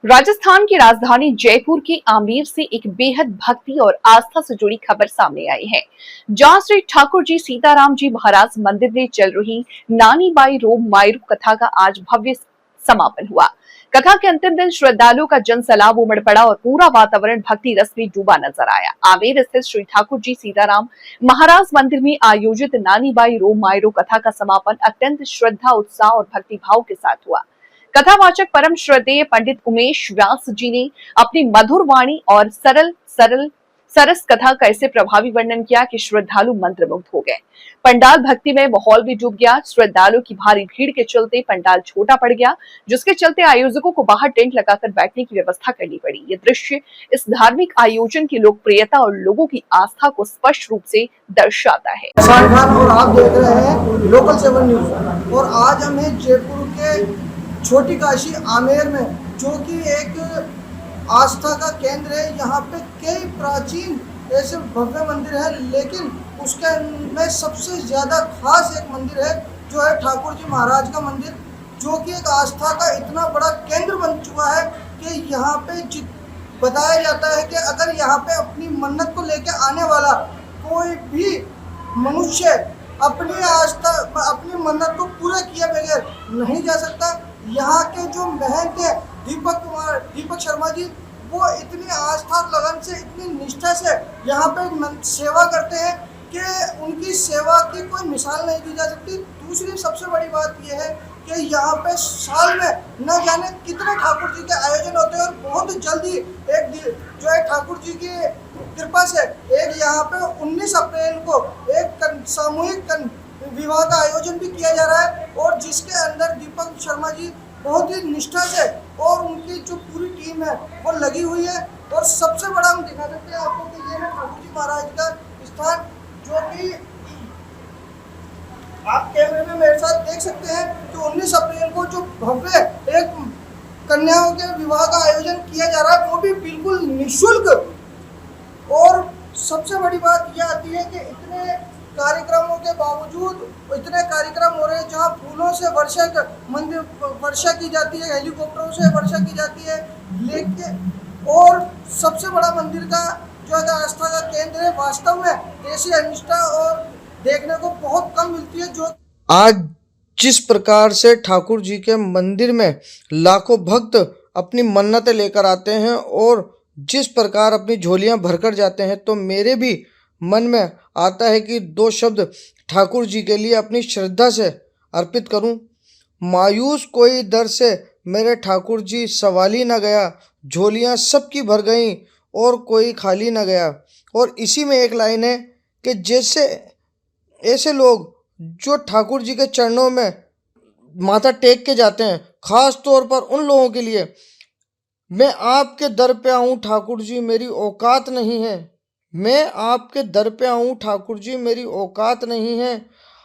राजस्थान की राजधानी जयपुर के आमेर से एक बेहद भक्ति और आस्था से जुड़ी खबर सामने आई है, जहां श्री ठाकुर जी सीताराम जी महाराज मंदिर में चल रही नानी बाई रोम मायरू कथा का आज भव्य समापन हुआ। कथा के अंतिम दिन श्रद्धालुओं का जन सैलाब उमड़ पड़ा और पूरा वातावरण भक्ति रस में डूबा नजर आया। आमेर स्थित श्री ठाकुर जी सीताराम महाराज मंदिर में आयोजित नानी बाई रोम मायरू कथा का समापन अत्यंत श्रद्धा, उत्साह और भक्तिभाव के साथ हुआ। कथावाचक परम श्रद्धेय पंडित उमेश व्यास जी ने अपनी मधुर वाणी और सरस कथा का ऐसे प्रभावी वर्णन किया कि श्रद्धालु मंत्रमुग्ध हो गए। पंडाल भक्ति में माहौल भी डूब गया। श्रद्धालुओं की भारी भीड़ के चलते पंडाल छोटा पड़ गया, जिसके चलते आयोजकों को बाहर टेंट लगाकर बैठने की व्यवस्था करनी पड़ी। ये दृश्य इस धार्मिक आयोजन की लोकप्रियता और लोगों की आस्था को स्पष्ट रूप से दर्शाता है। और आप देख रहे हैं लोकल 7 न्यूज और आज हम हैं जयपुर के छोटी काशी आमेर में, जो कि एक आस्था का केंद्र है। यहाँ पे कई प्राचीन ऐसे भव्य मंदिर है, लेकिन उसके में सबसे ज़्यादा खास एक मंदिर है जो है ठाकुर जी महाराज का मंदिर, जो कि एक आस्था का इतना बड़ा केंद्र बन चुका है कि यहाँ पे बताया जाता है कि अगर यहाँ पे अपनी मन्नत को लेकर आने वाला कोई भी मनुष्य अपनी आस्था अपनी मन्नत को पूरा किए बगैर नहीं जा सकता। यहाँ के जो महंत है दीपक शर्मा जी, वो इतनी आस्था और लगन से, इतनी निष्ठा से यहाँ पे सेवा करते हैं कि उनकी सेवा की कोई मिसाल नहीं दी जा सकती। दूसरी सबसे बड़ी बात यह है कि यहाँ पे साल में न जाने कितने ठाकुर जी के आयोजन होते हैं और बहुत जल्दी एक जो है ठाकुर जी की कृपा से एक यहाँ पे 19 अप्रैल को एक सामूहिक विवाह का आयोजन भी किया जा रहा है, और जिसके अंदर दीपक शर्मा जी बहुत ही निष्ठा से और उनकी जो पूरी टीम है वो लगी हुई है। और सबसे बड़ा हम दिखा सकते हैं आपको कि ये है ठाकुर जी महाराज का स्थान, जो कि आप कैमरे में मेरे साथ देख सकते हैं कि 19 अप्रैल को जो भव्य एक कन्याओं के विवाह का आयोजन किया जा रहा है, वो भी बिल्कुल निःशुल्क। और सबसे बड़ी बात यह आती है कि इतने कार्यक्रमों के बावजूद इतने कार्यक्रम हो रहे हैं जहाँ फूलों से वर्षा की जाती है, हेलीकॉप्टरों से वर्षा की जाती है, लेकिन और सबसे बड़ा मंदिर का जो है आस्था का केंद्र है, वास्तव में ऐसी अनिष्ठा और देखने को बहुत कम मिलती है। जो आज जिस प्रकार से ठाकुर जी के मंदिर में लाखों भक्त अपनी मन्नतें लेकर आते हैं और जिस प्रकार अपनी झोलियां भरकर जाते हैं, तो मेरे भी मन में आता है कि 2 शब्द ठाकुर जी के लिए अपनी श्रद्धा से अर्पित करूं। मायूस कोई दर से मेरे ठाकुर जी सवाली न गया, झोलियां सबकी भर गईं और कोई खाली न गया। और इसी में एक लाइन है कि जैसे ऐसे लोग जो ठाकुर जी के चरणों में माथा टेक के जाते हैं, खास तौर पर उन लोगों के लिए, मैं आपके दर पे आऊँ ठाकुर जी, मेरी औकात नहीं है। मैं आपके दर पे आऊँ ठाकुर जी, मेरी औकात नहीं है।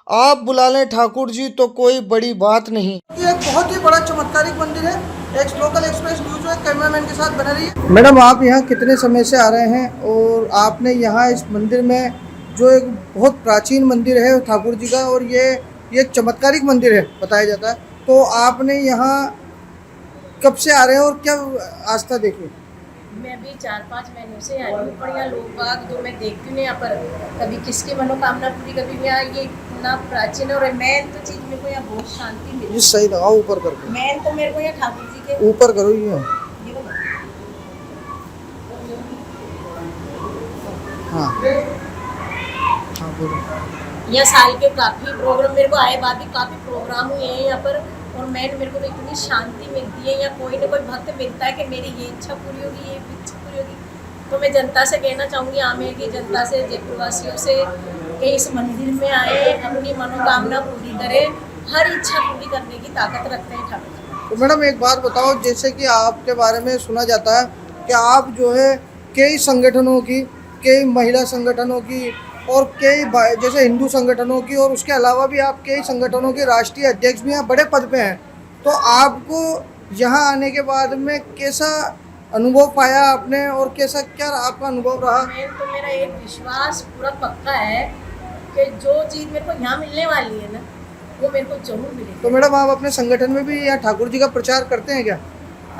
आप बुला लें ठाकुर जी तो कोई बड़ी बात नहीं। ये एक बहुत ही बड़ा चमत्कारिक मंदिर है। एक लोकल एक्सप्रेस न्यूज में कैमरामैन के साथ बना रही है। मैडम, आप यहाँ कितने समय से आ रहे हैं और आपने यहाँ इस मंदिर में जो एक बहुत प्राचीन मंदिर है ठाकुर जी का, और ये एक चमत्कारिक मंदिर है बताया जाता है, तो आपने यहाँ कब से आ रहे हैं और क्या आस्था देखी? मैं भी 4-5 महीनों से आई हूँ, पर यहाँ लोग बाग जो मैं देखती हूँ यहाँ पर कभी किसकी मनोकामना पूरी, कभी यहाँ ये इतना प्राचीन और मेन तो चीज़ मेरे को यहाँ बहुत शांति मिली। ये सही लगाओ, ऊपर करो। मेन तो मेरे को यहाँ ठाकुर जी के ऊपर करो ये। हाँ हाँ बोलो। यहाँ साल के काफ़ी प्रोग्राम मेरे को आए, बाद भी काफ़ी प्रोग्राम हुए हैं यहाँ पर, और मेरे को तो इतनी शांति मिलती है। यहाँ कोई ना कोई भक्त मिलता है कि मेरी ये इच्छा पूरी होगी, ये इच्छा पूरी होगी। तो मैं जनता से कहना चाहूँगी, आमेर की जनता से, जयपुर वासियों से, कि इस मंदिर में आए, अपनी मनोकामना पूरी करें। हर इच्छा पूरी करने की ताकत रखते हैं ठाकुर। तो मैडम एक बात बताओ, जैसे कि आपके बारे में सुना जाता है कि आप जो है कई संगठनों की, कई महिला संगठनों की और कई जैसे हिंदू संगठनों की, और उसके अलावा भी आप कई संगठनों के राष्ट्रीय अध्यक्ष भी हैं, बड़े पद पे हैं। तो आपको यहाँ आने के बाद में कैसा अनुभव पाया आपने और कैसा क्या आपका अनुभव रहा? तो मेरा एक विश्वास पूरा पक्का है कि जो चीज़ मेरे को यहाँ मिलने वाली है ना, वो मेरे को जरूर मिलेगी। तो मैडम, आप अपने संगठन में भी यहाँ ठाकुर जी का प्रचार करते हैं क्या?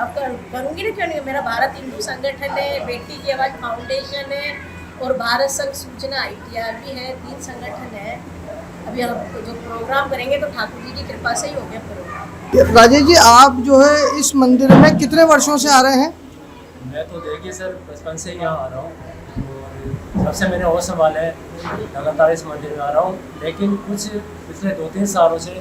अब करूँगी ना, क्यों नहीं। मेरा भारत हिंदू संगठन है, बेटी की आवाज़ फाउंडेशन है और भारत संघ सूचना ITR भी है, 3 संगठन है। अभी हम जो प्रोग्राम करेंगे तो ठाकुर जी की कृपा से ही हो गया प्रोग्राम। राजेश जी, आप जो है इस मंदिर में कितने वर्षों से आ रहे हैं? मैं तो देखिए सर बचपन से ही यहाँ आ रहा हूँ और सबसे मेरे और सवाल है, लगातार इस मंदिर में आ रहा हूँ, लेकिन कुछ पिछले 2-3 सालों से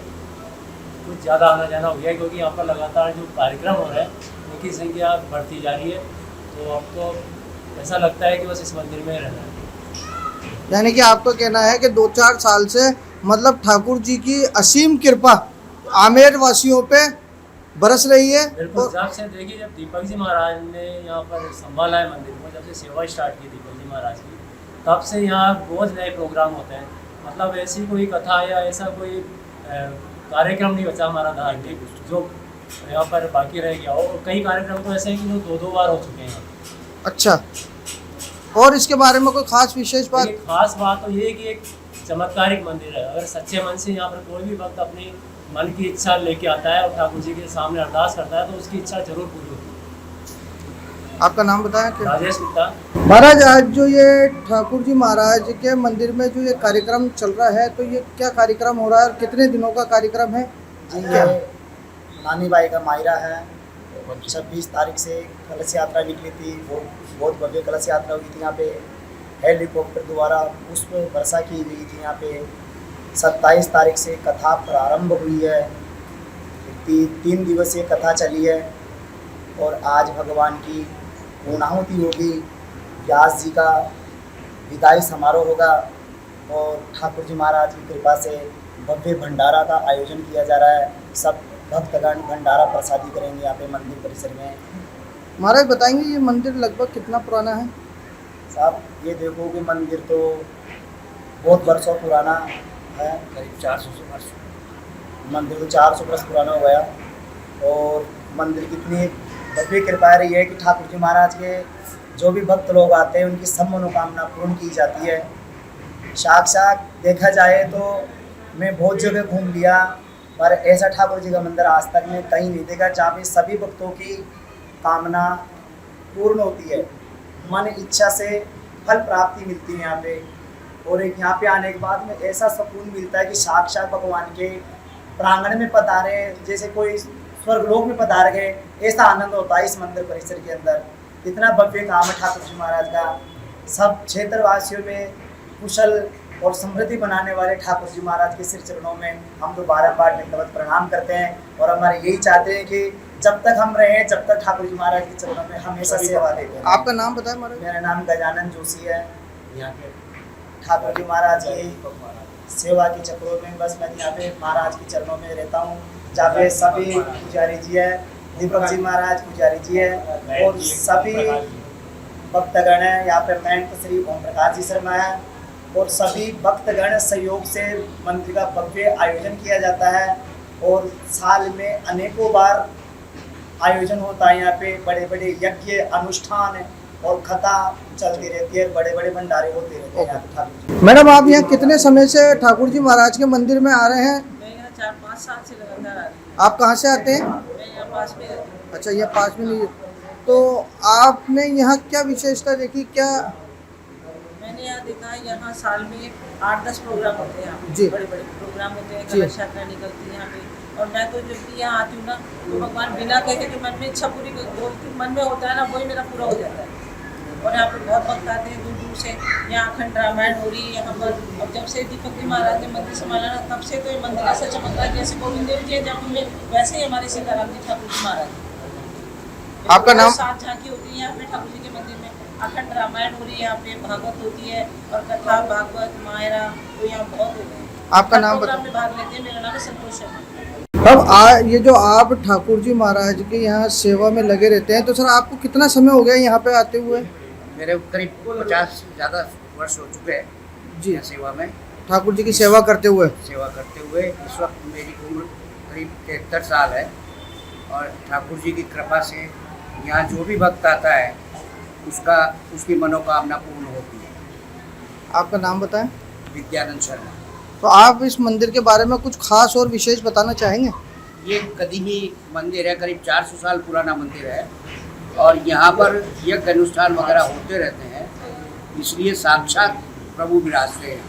कुछ ज़्यादा आना जाना हो गया, क्योंकि यहाँ पर लगातार जो कार्यक्रम हो रहे हैं उनकी संख्या बढ़ती जा रही है। तो अब तो ऐसा लगता है कि बस इस मंदिर में रहना है। यानी कि आपका कहना है कि 2-4 साल से मतलब ठाकुर जी की असीम कृपा आमेर वासियों पे बरस रही है। बिल्कुल, जब से देखिए जब दीपक जी महाराज ने यहाँ पर संभाला है मंदिर को, जब से सेवा स्टार्ट की दीपक जी महाराज की, तब से यहाँ रोज़ नए प्रोग्राम होते हैं। मतलब ऐसी कोई कथा या ऐसा कोई कार्यक्रम नहीं बचा हमारा धार्मिक जो यहाँ पर बाकी रह गया हो। कई कार्यक्रम तो ऐसे हैं कि जो 2-2 बार हो चुके हैं। अच्छा, और इसके बारे में कोई खास विशेष बात? खास बात तो ये है कि एक चमत्कारिक मंदिर है। अगर सच्चे मन से यहाँ पर कोई भी भक्त अपनी मन की इच्छा लेके आता है और ठाकुर जी के सामने अरदास करता है तो उसकी इच्छा जरूर पूरी होती है। आपका नाम बताएं। राजेश गुप्ता। महाराज, आज जो ये ठाकुर जी महाराज के मंदिर में जो ये कार्यक्रम चल रहा है, तो ये क्या कार्यक्रम हो रहा है और कितने दिनों का कार्यक्रम है? जी, ये नानी बाई का मायरा है। 26 तारीख से कलश यात्रा निकली थी, बहुत भव्य कलश यात्रा हुई थी। यहाँ पे हेलीकॉप्टर द्वारा पुष्प वर्षा की गई थी। यहाँ पे 27 तारीख से कथा प्रारंभ हुई है, 3 दिवसीय कथा चली है और आज भगवान की पूर्णाहुति होगी। व्यास जी का विदाई समारोह होगा और ठाकुर जी महाराज की कृपा से भव्य भंडारा का आयोजन किया जा रहा है। सब भक्तगण भंडारा प्रसादी करेंगे यहाँ पे मंदिर परिसर में। महाराज बताएंगे ये मंदिर लगभग कितना पुराना है? साहब, ये देखो कि मंदिर तो बहुत वर्षों पुराना है, करीब 400 वर्ष। मंदिर तो 400 वर्ष पुराना हो गया। और मंदिर कितनी भव्य कृपा रही है कि ठाकुर जी महाराज के जो भी भक्त लोग आते हैं उनकी सब मनोकामना पूर्ण की जाती है। साक्षात देखा जाए तो मैं बहुत जगह घूम लिया, पर ऐसा ठाकुर जी का मंदिर आज तक मैं कहीं नहीं देखा जहाँ पे सभी भक्तों की कामना पूर्ण होती है, मन इच्छा से फल प्राप्ति मिलती है यहाँ पे। और एक यहाँ पे आने के बाद में ऐसा सुकून मिलता है कि साक्षात भगवान के प्रांगण में पधारे, जैसे कोई स्वर्गलोक में पधार गए, ऐसा आनंद होता है इस मंदिर परिसर के अंदर। इतना भव्य काम है ठाकुर जी महाराज का। सब क्षेत्रवासियों में कुशल और समृद्धि बनाने वाले ठाकुर जी महाराज के सिर चरणों में हम तो बारंबार दंडवत प्रणाम करते हैं और हमारे यही चाहते हैं कि जब तक हम रहें, जब तक ठाकुर जी महाराज के चरणों में हमेशा सेवा देते हैं। आपका नाम बताएं महाराज। मेरा नाम गजानन जोशी है। यहाँ के ठाकुर जी महाराज की सेवा के चक्रों में बस मैं यहाँ पे महाराज के चरणों में रहता हूँ, जहाँ पे सभी पुजारी जी है, दीपक जी महाराज पुजारी जी है और सभी भक्तगण है। यहाँ पे महंत श्री ओम प्रकाश जी शर्मा है और सभी भक्तगण सहयोग से मंदिर का भव्य आयोजन किया जाता है और साल में अनेकों बार आयोजन होता है। यहाँ पे बड़े बड़े यज्ञ अनुष्ठान और कथा चलती रहती है, बड़े बड़े भंडारे होते रहते हैं यहाँ पे ठाकुर जी। मैडम, आप यहाँ कितने समय से ठाकुर जी महाराज के मंदिर में आ रहे हैं? मैं यहाँ 4-5 साल से लगातार आ रही हूँ। आप कहाँ से आते हैं? मैं यहाँ पास में रहती हूँ। अच्छा, ये पास में नहीं है। तो आपने यहाँ क्या विशेषता देखी? क्या मैंने यहाँ देखा है, यहाँ साल में 8-10 प्रोग्राम होते हैं। यहाँ जी। बड़े बड़े प्रोग्राम होते हैं, जी। कलश यात्रा निकलती है यहाँ पे। और मैं तो जब भी यहाँ आती हूँ ना, तो भगवान बिना कहे जो मन में इच्छा पूरी मन में होता है ना, वही मेरा पूरा हो जाता है। और यहाँ पर बहुत भक्त आते हैं दूर दूर से। यहाँ अखंड रामायण हो रही है यहाँ पर। और जब से दीपक जी महाराज ने मंदिर संभाला ना, तब से तो ये मंदिर ऐसा चमक रहा है जैसे गोविंद देव जी है जब में, वैसे ही हमारे सीताराम जी ठाकुर जी महाराज। आपका नाम? 7 झांकी होती है यहाँ पे ठाकुर जी के मंदिर में। अखंड रामायण हो रही है यहाँ पे, भागवत होती है और कथा भागवत मायरा तो यहाँ बहुत होते हैं। आपका नाम प्रोग्राम में भाग लेते हैं। मेरा नाम है संतोष शर्मा। अब ये जो आप ठाकुर जी महाराज के यहाँ सेवा में लगे रहते हैं, तो सर आपको कितना समय हो गया यहाँ पे आते हुए? मेरे करीब 50 से ज़्यादा वर्ष हो चुके हैं जी, यहाँ सेवा में, ठाकुर जी की सेवा करते हुए। सेवा करते हुए। इस वक्त मेरी उम्र करीब 73 साल है और ठाकुर जी की कृपा से यहाँ जो भी भक्त आता है उसकी मनोकामना पूर्ण होती है। आपका नाम बताएं। विद्यानंद शर्मा। तो आप इस मंदिर के बारे में कुछ खास और विशेष बताना चाहेंगे? ये कदीमी मंदिर है, करीब 400 साल पुराना मंदिर है और यहाँ पर यज्ञ अनुष्ठान वगैरह होते रहते हैं, इसलिए साक्षात प्रभु विराजते हैं।